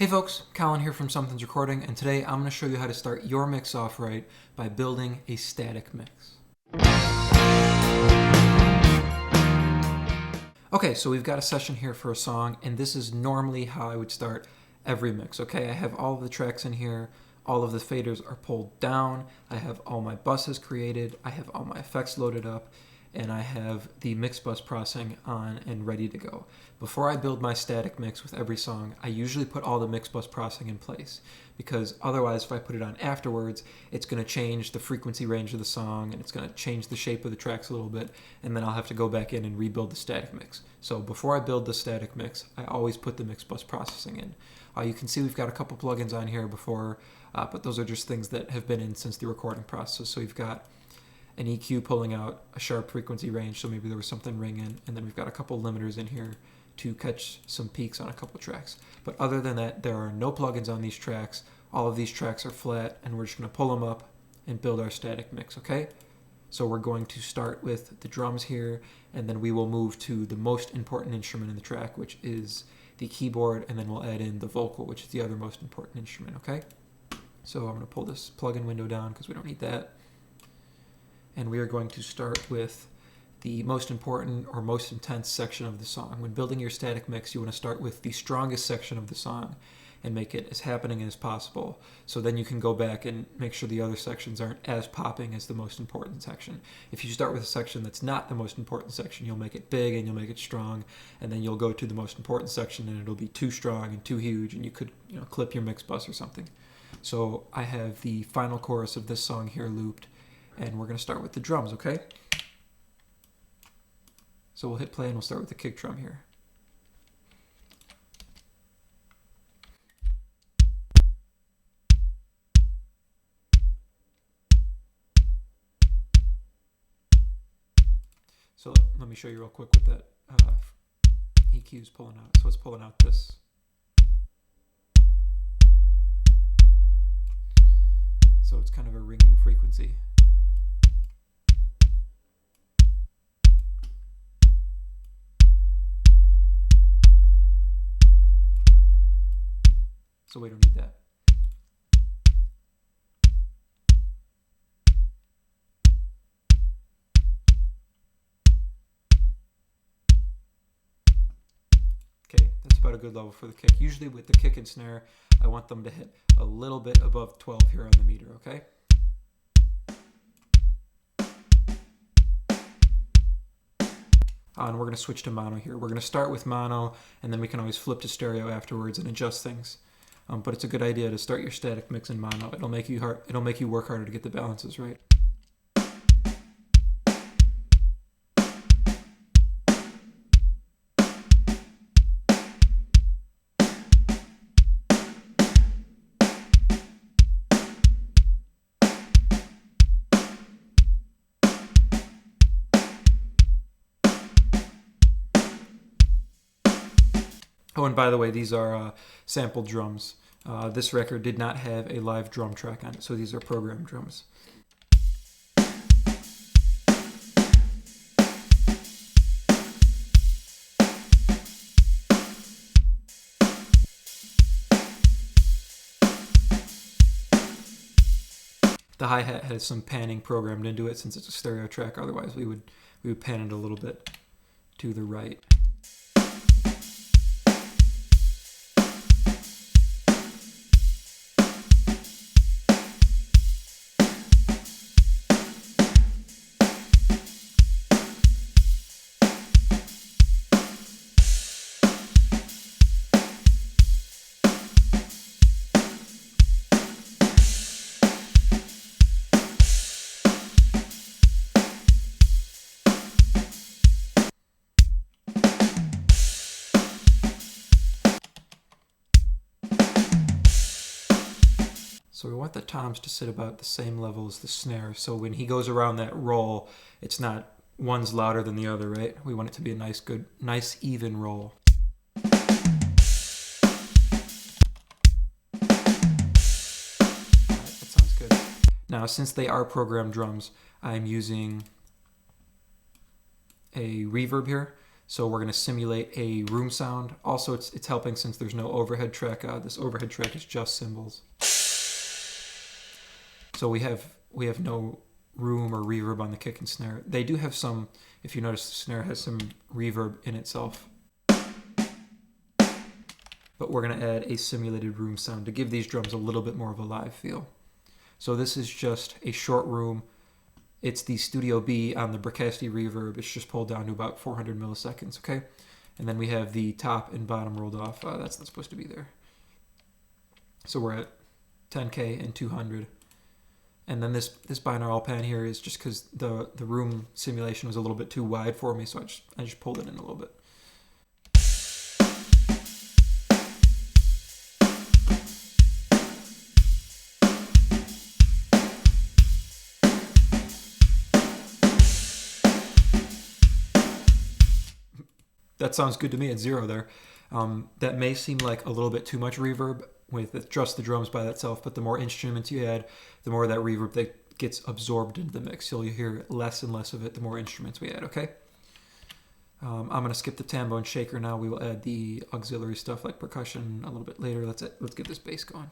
Hey folks, Colin here from Something's Recording, and today I'm going to show you how to start your mix off right by building a static mix. Okay, so we've got a session here for a song, and this is normally how I would start every mix, okay? I have all of the tracks in here, all of the faders are pulled down, I have all my buses created, I have all my effects loaded up, and I have the mix bus processing on and ready to go. Before I build my static mix with every song, I usually put all the mix bus processing in place, because otherwise if I put it on afterwards, it's going to change the frequency range of the song and it's going to change the shape of the tracks a little bit, and then I'll have to go back in and rebuild the static mix. So before I build the static mix, I always put the mix bus processing in. You can see we've got a couple plugins on here before, but those are just things that have been in since the recording process. So we've got an EQ pulling out a sharp frequency range, so maybe there was something ringing, and then we've got a couple limiters in here to catch some peaks on a couple tracks. But other than that, there are no plugins on these tracks. All of these tracks are flat, and we're just going to pull them up and build our static mix, okay? So we're going to start with the drums here, and then we will move to the most important instrument in the track, which is the keyboard, and then we'll add in the vocal, which is the other most important instrument, okay? So I'm going to pull this plugin window down because we don't need that. And we are going to start with the most important or most intense section of the song. When building your static mix, you want to start with the strongest section of the song and make it as happening as possible. So then you can go back and make sure the other sections aren't as popping as the most important section. If you start with a section that's not the most important section, you'll make it big and you'll make it strong, and then you'll go to the most important section and it'll be too strong and too huge, and you could clip your mix bus or something. So I have the final chorus of this song here looped, and we're going to start with the drums, okay? So we'll hit play and we'll start with the kick drum here. So let me show you real quick what that EQ is pulling out. So it's pulling out this. So it's kind of a ringing frequency. So we don't need that. Okay, that's about a good level for the kick. Usually with the kick and snare, I want them to hit a little bit above 12 here on the meter, okay? And we're going to switch to mono here. We're going to start with mono, and then we can always flip to stereo afterwards and adjust things. But it's a good idea to start your static mix in mono. It'll make you work harder to get the balances right. Oh, and by the way, these are sampled drums. This record did not have a live drum track on it, so these are programmed drums. The hi-hat has some panning programmed into it since it's a stereo track. Otherwise, we would pan it a little bit to the right. So we want the toms to sit about the same level as the snare. So when he goes around that roll, it's not one's louder than the other, right? We want it to be a nice even roll. That sounds good. Now, since they are programmed drums, I'm using a reverb here. So we're going to simulate a room sound. Also, it's helping since there's no overhead track. This overhead track is just cymbals. So we have no room or reverb on the kick and snare. They do have some, if you notice the snare has some reverb in itself. But we're going to add a simulated room sound to give these drums a little bit more of a live feel. So this is just a short room. It's the Studio B on the Bricasti reverb. It's just pulled down to about 400 milliseconds, okay? And then we have the top and bottom rolled off. That's not supposed to be there. So we're at 10K and 200. And then this binaural pan here is just because the room simulation was a little bit too wide for me, so I just pulled it in a little bit. That sounds good to me at 0 there. That may seem like a little bit too much reverb with just the drums by itself, but the more instruments you add, the more that reverb that gets absorbed into the mix. You'll hear less and less of it the more instruments we add, okay? I'm going to skip the tambo and shaker now. We will add the auxiliary stuff like percussion a little bit later. Let's get this bass going.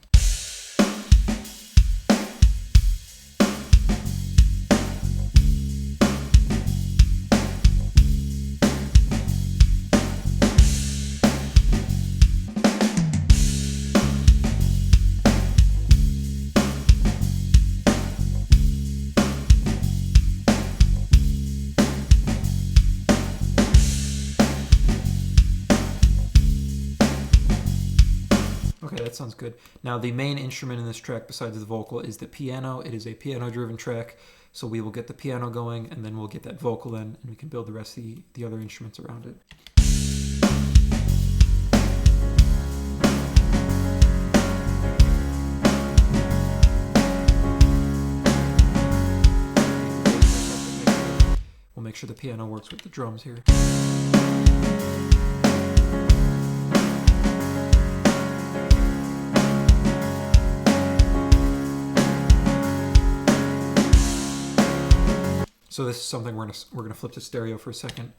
Okay, that sounds good. Now, the main instrument in this track besides the vocal is the piano. It is a piano-driven track, so we will get the piano going, and then we'll get that vocal in, and we can build the rest of the other instruments around it. We'll make sure the piano works with the drums here. So this is something we're gonna flip to stereo for a second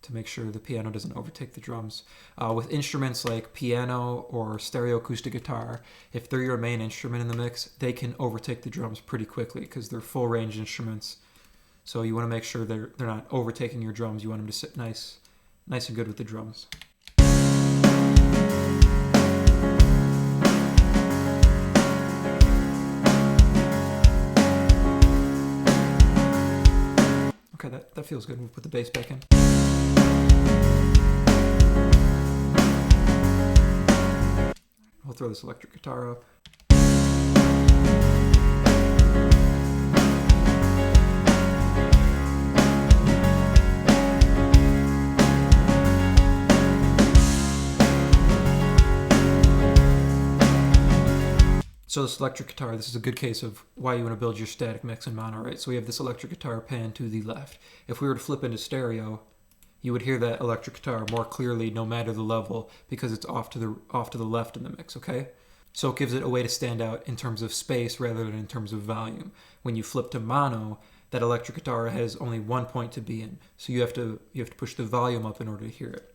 to make sure the piano doesn't overtake the drums. With instruments like piano or stereo acoustic guitar, if they're your main instrument in the mix, they can overtake the drums pretty quickly because they're full range instruments. So you want to make sure they're not overtaking your drums. You want them to sit nice and good with the drums. Okay, that feels good. We'll put the bass back in. We'll throw this electric guitar up. So this electric guitar, this is a good case of why you want to build your static mix in mono, right? So we have this electric guitar pan to the left. If we were to flip into stereo, you would hear that electric guitar more clearly no matter the level because it's off to the left in the mix, okay? So it gives it a way to stand out in terms of space rather than in terms of volume. When you flip to mono, that electric guitar has only one point to be in. So you have to push the volume up in order to hear it.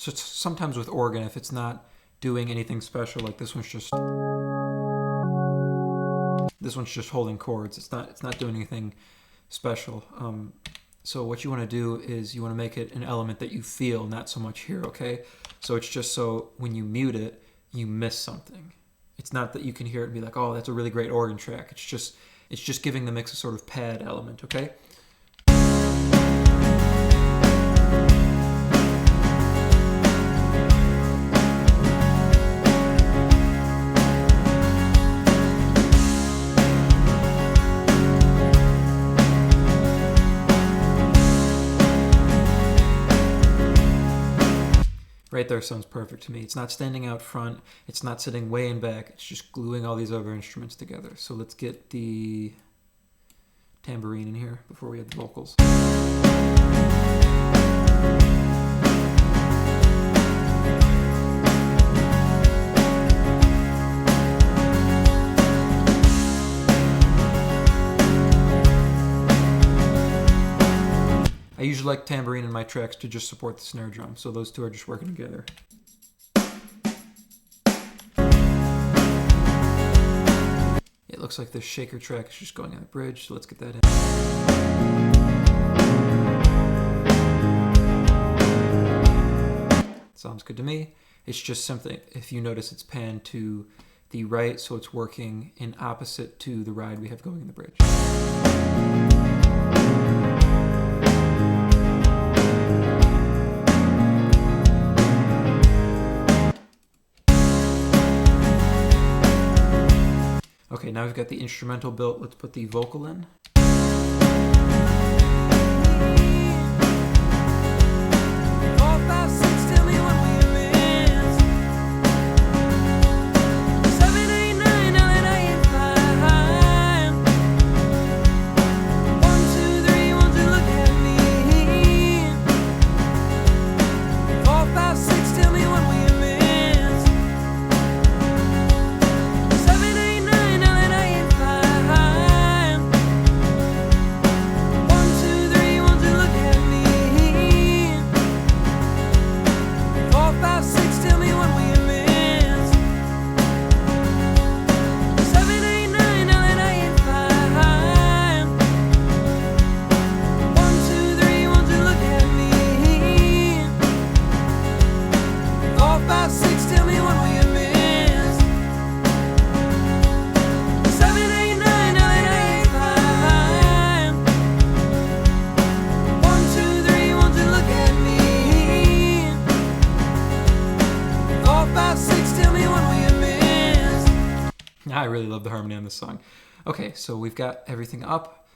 So sometimes with organ, if it's not doing anything special, like this one's just holding chords. It's not doing anything special. So what you want to do is you want to make it an element that you feel, not so much hear, okay? So it's just so when you mute it, you miss something. It's not that you can hear it and be like, oh, that's a really great organ track. It's just giving the mix a sort of pad element, okay? Right there sounds perfect to me. It's not standing out front. It's not sitting way in back. It's just gluing all these other instruments together. So let's get the tambourine in here before we add the vocals. I usually like tambourine in my tracks to just support the snare drum, so those two are just working together. It looks like the shaker track is just going on the bridge, so let's get that in. Sounds good to me. It's just something, if you notice, it's panned to the right, so it's working in opposite to the ride we have going in the bridge. Okay, now we've got the instrumental built. Let's put the vocal in. 4, 5, 6, tell me what we missed. 7, 8, 9, now that I ain't 5. 1, 2, 3, won't you look at me? 4, 5, 6, tell me what we missed. 7, 8, 9. I really love the harmony on this song. Okay, so we've got everything up.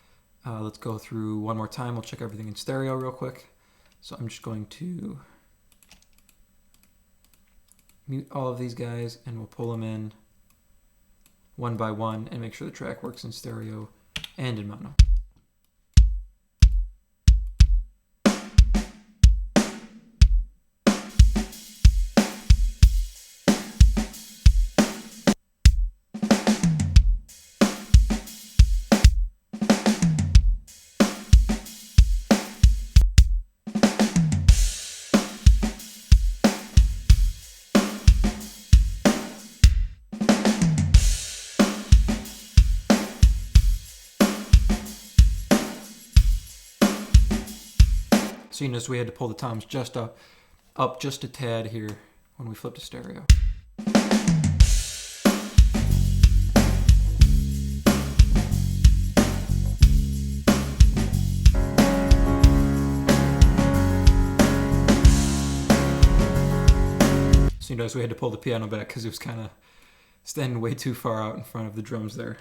Let's go through one more time. We'll check everything in stereo real quick. So I'm just going to mute all of these guys and we'll pull them in one by one and make sure the track works in stereo and in mono. So you notice we had to pull the toms just up just a tad here when we flip to stereo. So you notice we had to pull the piano back because it was kind of standing way too far out in front of the drums there.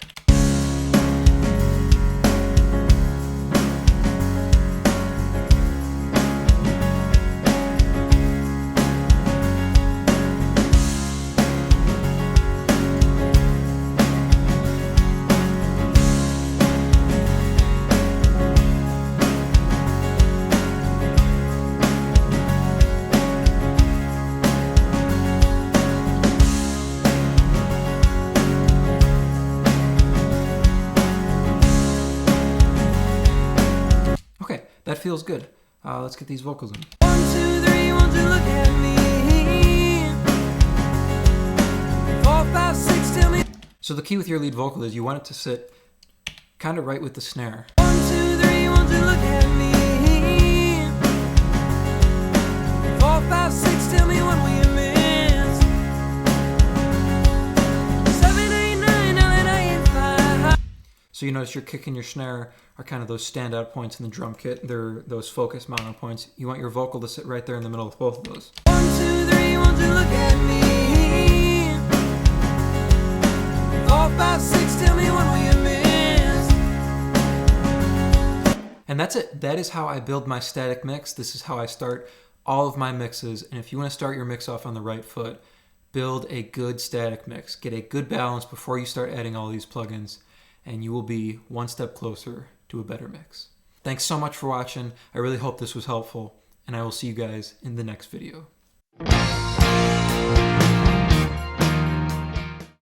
That feels good. Let's get these vocals in. 1, 2, 3, won't you look at me? 4, 5, 6, tell me. So the key with your lead vocal is you want it to sit kind of right with the snare. 1, 2, 3, won't you look at me? 4, 5, 6, tell me what we missed. 7, 8, 9, now that I ain't 5. So you notice your kick and your snare are kind of those standout points in the drum kit. They're those focus mono points. You want your vocal to sit right there in the middle of both of those. 1, 2, 3, won't you look at me? 4, 5, 6, tell me what we missed. And that's it. That is how I build my static mix. This is how I start all of my mixes. And if you want to start your mix off on the right foot, build a good static mix. Get a good balance before you start adding all these plugins, and you will be one step closer to a better mix. Thanks so much for watching. I really hope this was helpful, and I will see you guys in the next video.